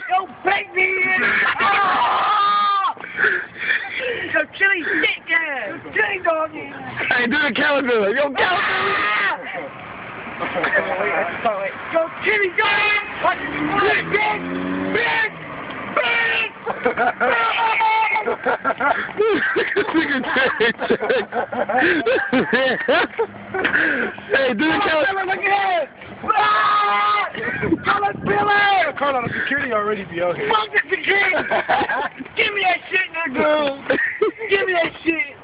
Yo, bake me in! Ah! Yo, chili dick ass! Chili doggy! Hey, do the caterpillar. Yo, caterpillar. Wait. Yo, chili doggy! Big! Big! Big! Hey, do the caterpillar. Look at that! Caterpillar! Call on the security already be out here. Fuck the security! Give me that shit, nigga! Give me that shit!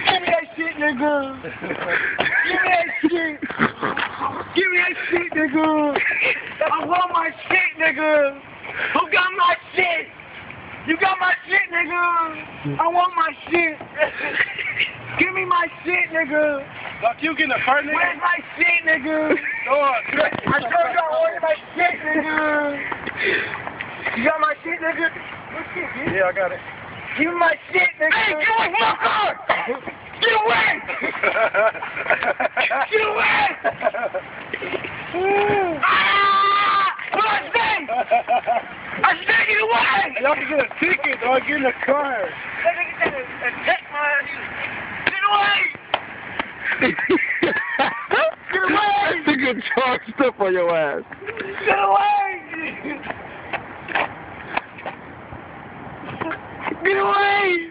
Give me that shit, nigga! Give me that shit! Give me that shit, nigga! I want my shit, nigga! Who got my shit? You got my shit, nigga! I want my shit! Give me my shit, nigga! Doc, you getting a cart, nigga? Where's my shit, nigga? I told you I wanted my shit, nigga! You got my shit, nigga? What shit, dude? Yeah, I got it. Give me my shit, nigga! Hey, get away from my car! Get away! Get away! Ah! What I say? I said get away! Y'all can get a ticket, dog. Get in the car. That nigga said a check my ass. Get away! Get away! That's a good charged up on your ass. Get away! Get away!